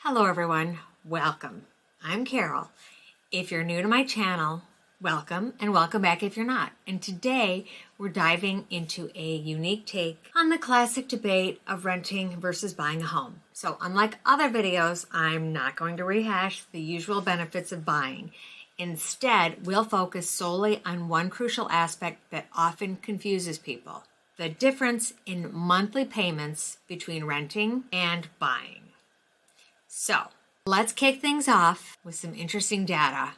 Hello everyone, welcome. I'm Carol. If you're new to my channel, welcome, and welcome back if you're not. And today we're diving into a unique take on the classic debate of renting versus buying a home. So unlike other videos, I'm not going to rehash the usual benefits of buying. Instead, we'll focus solely on one crucial aspect that often confuses people: the difference in monthly payments between renting and buying. So let's kick things off with some interesting data.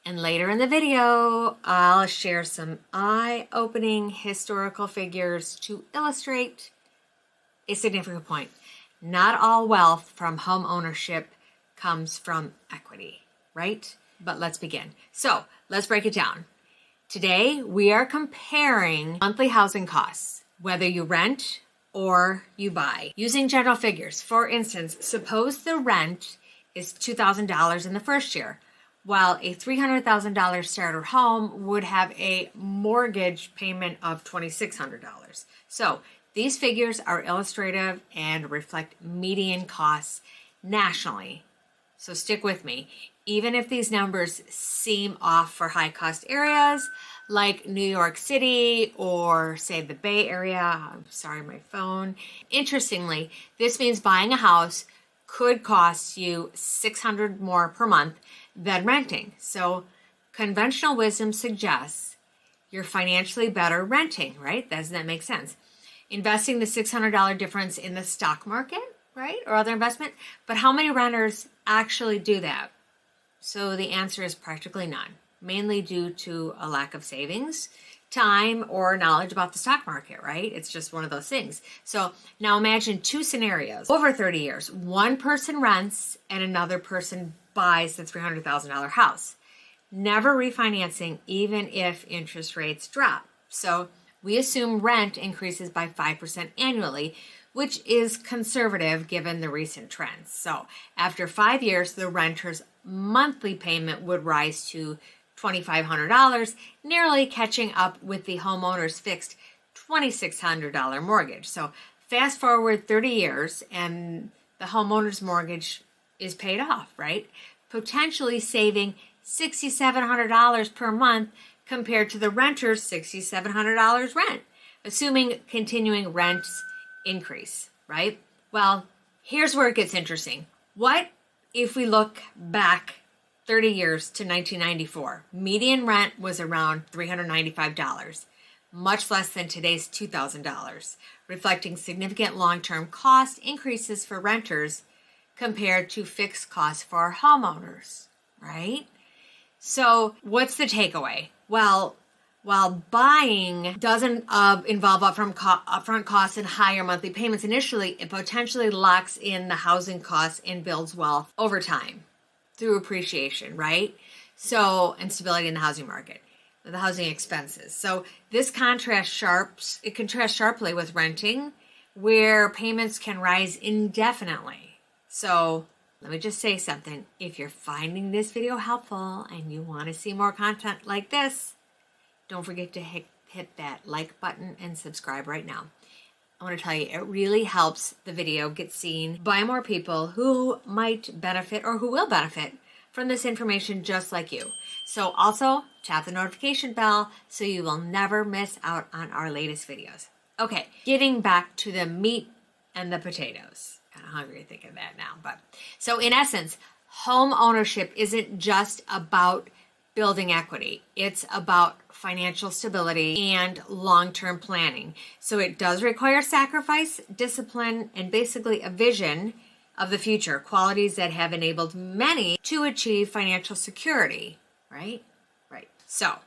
And later in the video, I'll share some eye-opening historical figures to illustrate a significant point. Not all wealth from home ownership comes from equity, right? But let's begin. So let's break it down. Today, we are comparing monthly housing costs, whether you rent or you buy, using general figures. For instance, suppose the rent is $2,000 in the first year, while a $300,000 starter home would have a mortgage payment of $2,600. So these figures are illustrative and reflect median costs nationally. So stick with me. Even if these numbers seem off for high-cost areas like New York City or, say, the Bay Area, I'm sorry, my phone. Interestingly, this means buying a house could cost you $600 more per month than renting. So conventional wisdom suggests you're financially better renting, right? Doesn't that make sense? Investing the $600 difference in the stock market, right, or other investment. But how many renters actually do that? So the answer is practically none, mainly due to a lack of savings, time, or knowledge about the stock market, right? It's just one of those things. So now imagine two scenarios. Over 30 years, one person rents and another person buys the $300,000 house, never refinancing even if interest rates drop. So we assume rent increases by 5% annually, which is conservative given the recent trends. So after 5 years, the renter's monthly payment would rise to $2,500, nearly catching up with the homeowner's fixed $2,600 mortgage. So fast forward 30 years and the homeowner's mortgage is paid off, right? Potentially saving $6,700 per month compared to the renter's $6,700 rent, assuming continuing rents increase, right? Well, here's where it gets interesting. What if we look back 30 years to 1994? Median rent was around $395, much less than today's $2,000, reflecting significant long-term cost increases for renters compared to fixed costs for homeowners, right? So what's the takeaway? Well, while buying doesn't involve upfront costs and higher monthly payments initially, it potentially locks in the housing costs and builds wealth over time through appreciation, right? So, and stability in the housing market, the housing expenses. So this contrasts sharply with renting, where payments can rise indefinitely. So let me just say something. If you're finding this video helpful and you want to see more content like this, don't forget to hit that like button and subscribe right now. I want to tell you, it really helps the video get seen by more people who might benefit or who will benefit from this information just like you. So also tap the notification bell so you will never miss out on our latest videos. Okay, getting back to the meat and the potatoes. Kind of hungry thinking that now. But so in essence, home ownership isn't just about building equity. It's about financial stability and long-term planning. So it does require sacrifice, discipline, and basically a vision of the future, qualities that have enabled many to achieve financial security, right? Right. So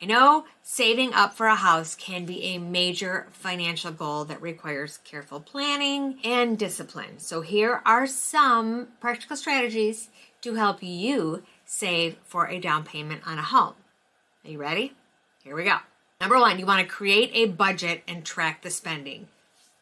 I know saving up for a house can be a major financial goal that requires careful planning and discipline. So here are some practical strategies to help you save for a down payment on a home. Are you ready? Here we go. Number one, you want to create a budget and track the spending.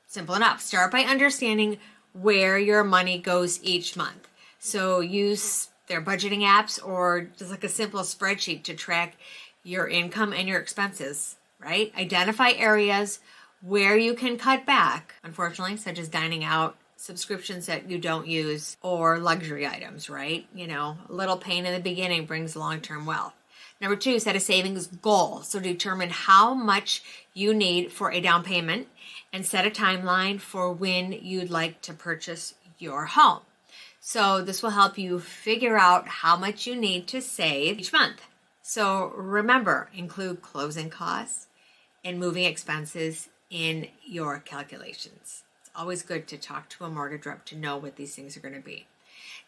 Simple enough. Start by understanding where your money goes each month. So use their budgeting apps or just like a simple spreadsheet to track your income and your expenses, right? Identify areas where you can cut back, unfortunately, such as dining out, subscriptions that you don't use or luxury items, right? You know, a little pain in the beginning brings long-term wealth. Number 2, set a savings goal. So determine how much you need for a down payment and set a timeline for when you'd like to purchase your home. So this will help you figure out how much you need to save each month. So remember, include closing costs and moving expenses in your calculations. It's always good to talk to a mortgage rep to know what these things are going to be.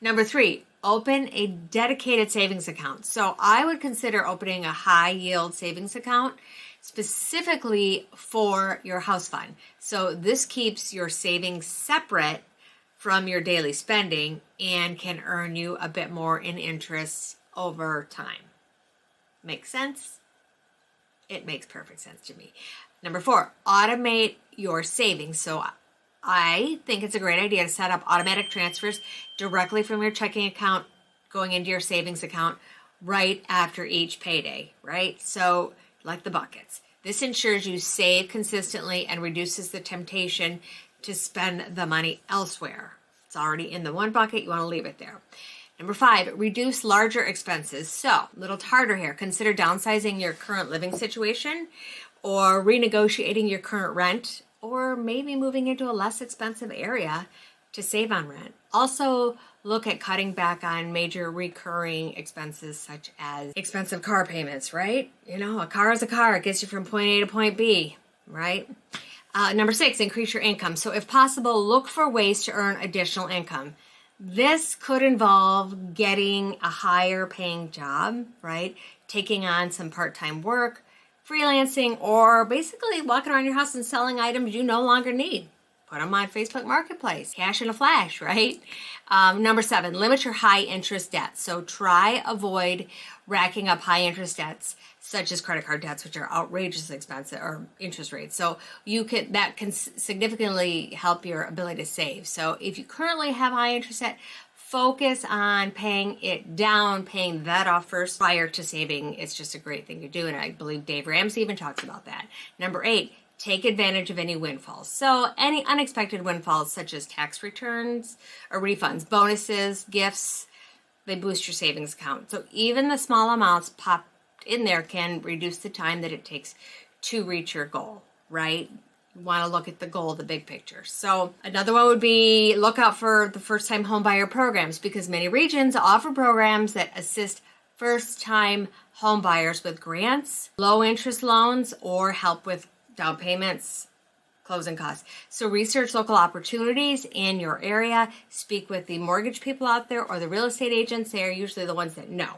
Number 3, open a dedicated savings account. So I would consider opening a high yield savings account specifically for your house fund. So this keeps your savings separate from your daily spending and can earn you a bit more in interest over time. Make sense? It makes perfect sense to me. Number 4, automate your savings. So I think it's a great idea to set up automatic transfers directly from your checking account going into your savings account right after each payday, right? So like the buckets. This ensures you save consistently and reduces the temptation to spend the money elsewhere. It's already in the one bucket, you want to leave it there. Number 5, reduce larger expenses. So, a little harder here. Consider downsizing your current living situation or renegotiating your current rent or maybe moving into a less expensive area to save on rent. Also, look at cutting back on major recurring expenses such as expensive car payments, right? You know, a car is a car. It gets you from point A to point B, right? Number 6, increase your income. So if possible, look for ways to earn additional income. This could involve getting a higher paying job, right? Taking on some part-time work, freelancing, or basically walking around your house and selling items you no longer need. Put them on Facebook Marketplace, cash in a flash, right? Number 7, limit your high interest debt. So avoid racking up high interest debts such as credit card debts, which are outrageously expensive, or interest rates. So that can significantly help your ability to save. So if you currently have high interest debt, focus on paying it down, paying that off first prior to saving. It's just a great thing to do, and I believe Dave Ramsey even talks about that. Number 8, take advantage of any windfalls. So any unexpected windfalls such as tax returns or refunds, bonuses, gifts, they boost your savings account. So even the small amounts popped in there can reduce the time that it takes to reach your goal, right? You want to look at the goal, the big picture. So another one would be look out for the first-time home buyer programs, because many regions offer programs that assist first-time home buyers with grants, low-interest loans, or help with down payments, closing costs. So research local opportunities in your area. Speak with the mortgage people out there or the real estate agents. They are usually the ones that know.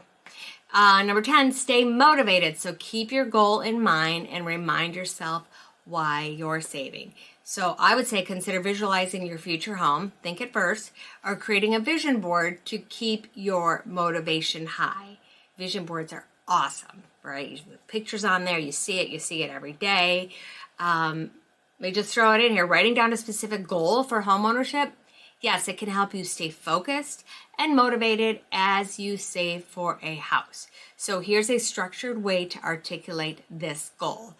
Number 10, stay motivated. So keep your goal in mind and remind yourself why you're saving. So I would say consider visualizing your future home, think it first, or creating a vision board to keep your motivation high. Vision boards are awesome, right? You put pictures on there, you see it every day. Let me just throw it in here. Writing down a specific goal for homeownership, yes, it can help you stay focused and motivated as you save for a house. So here's a structured way to articulate this goal.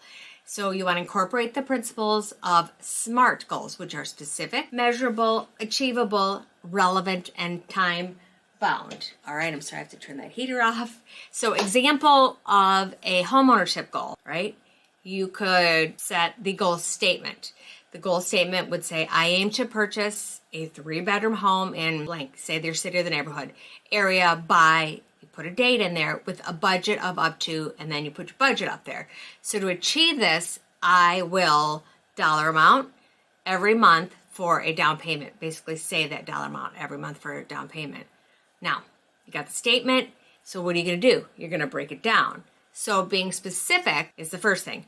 So you want to incorporate the principles of SMART goals, which are specific, measurable, achievable, relevant, and time bound. All right, I'm sorry, I have to turn that heater off. So example of a homeownership goal, right? You could set the goal statement. The goal statement would say, I aim to purchase a 3-bedroom home in blank, say their city or the neighborhood area by, you put a date in there with a budget of up to, and then you put your budget up there. So to achieve this, I will dollar amount every month for a down payment. Basically say that dollar amount every month for a down payment. Now, you got the statement, so what are you going to do? You're going to break it down. So being specific is the first thing.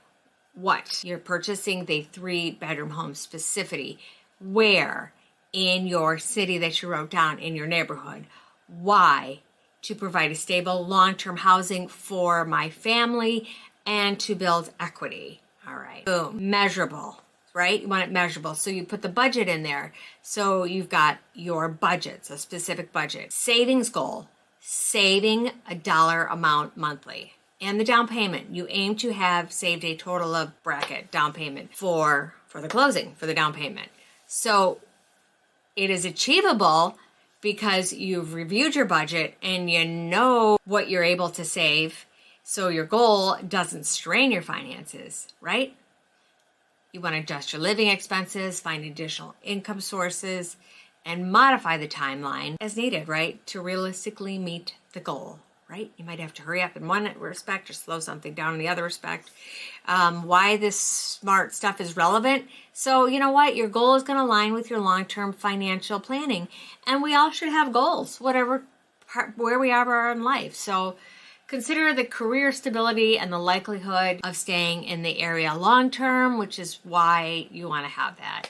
What? You're purchasing the 3-bedroom home specificity. Where? In your city that you wrote down, in your neighborhood. Why? To provide a stable long-term housing for my family and to build equity. All right. Boom. Measurable, right? You want it measurable. So you put the budget in there. So you've got your budgets, a specific budget. Savings goal, saving a dollar amount monthly. And the down payment, you aim to have saved a total of bracket down payment for the closing, for the down payment. So It is achievable because you've reviewed your budget and you know what you're able to save, so your goal doesn't strain your finances, right? You want to adjust your living expenses, find additional income sources, and modify the timeline as needed, right, to realistically meet the goal, right? You might have to hurry up in one respect or slow something down in the other respect. Why this smart stuff is relevant? So you know what? Your goal is going to align with your long-term financial planning. And we all should have goals, whatever where we are in life. So consider the career stability and the likelihood of staying in the area long-term, which is why you want to have that.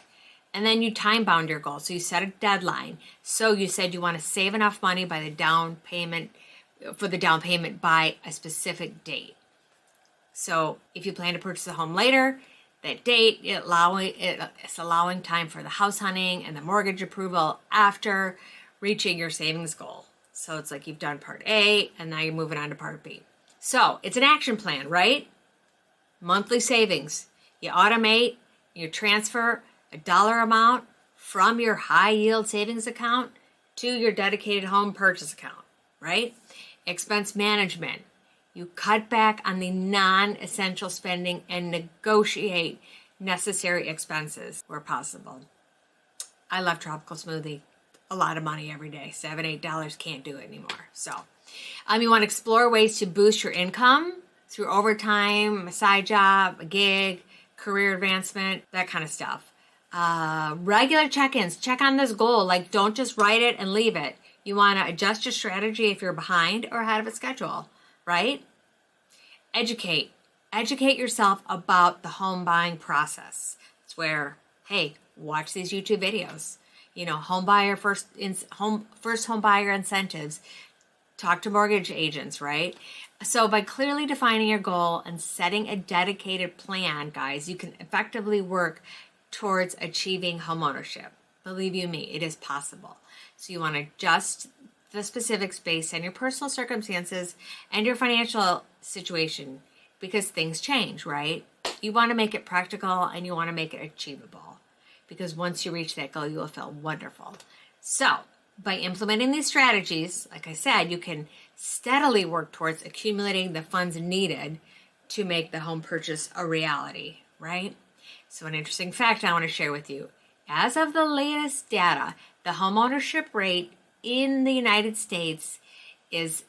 And then you time bound your goal. So you set a deadline. So you said you want to save enough money by the down payment by a specific date. So if you plan to purchase a home later, that date, it's allowing time for the house hunting and the mortgage approval after reaching your savings goal. So it's like you've done part A and now you're moving on to part B. So it's an action plan, right? Monthly savings. You automate, you transfer a dollar amount from your high yield savings account to your dedicated home purchase account, right? Expense management. You cut back on the non-essential spending and negotiate necessary expenses where possible. I love tropical smoothie. A lot of money every day. $7, $8 can't do it anymore. So you want to explore ways to boost your income through overtime, a side job, a gig, career advancement, that kind of stuff. Regular check-ins. Check on this goal. Like, don't just write it and leave it. You want to adjust your strategy if you're behind or ahead of a schedule, right? Educate. Educate yourself about the home buying process. It's where, hey, watch these YouTube videos. You know, first home buyer incentives. Talk to mortgage agents, right? So by clearly defining your goal and setting a dedicated plan, guys, you can effectively work towards achieving homeownership. Believe you me, it is possible. So you want to adjust the specifics based on your personal circumstances and your financial situation because things change, right? You want to make it practical and you want to make it achievable because once you reach that goal, you will feel wonderful. So by implementing these strategies, like I said, you can steadily work towards accumulating the funds needed to make the home purchase a reality, right? So an interesting fact I want to share with you. As of the latest data, the homeownership rate in the United States is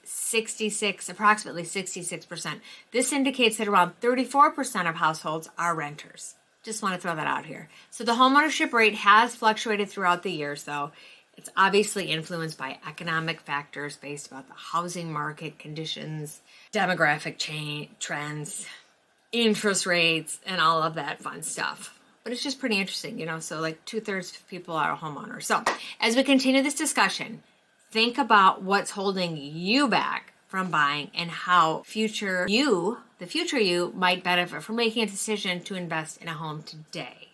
approximately 66%. This indicates that around 34% of households are renters. Just want to throw that out here. So the homeownership rate has fluctuated throughout the years, though. It's obviously influenced by economic factors based about the housing market conditions, demographic trends, interest rates, and all of that fun stuff. But it's just pretty interesting, you know, so like 2/3 of people are homeowners. So as we continue this discussion, think about what's holding you back from buying and how the future you might benefit from making a decision to invest in a home today.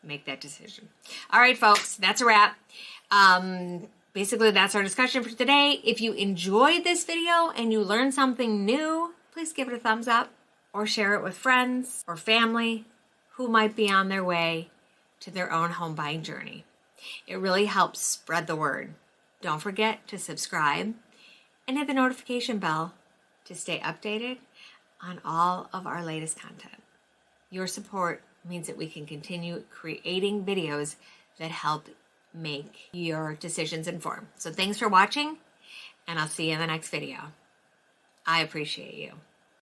Make that decision. All right, folks, that's a wrap. Basically, that's our discussion for today. If you enjoyed this video and you learned something new, please give it a thumbs up or share it with friends or family who might be on their way to their own home buying journey. It really helps spread the word. Don't forget to subscribe and hit the notification bell to stay updated on all of our latest content. Your support means that we can continue creating videos that help make your decisions informed. So thanks for watching, and I'll see you in the next video. I appreciate you.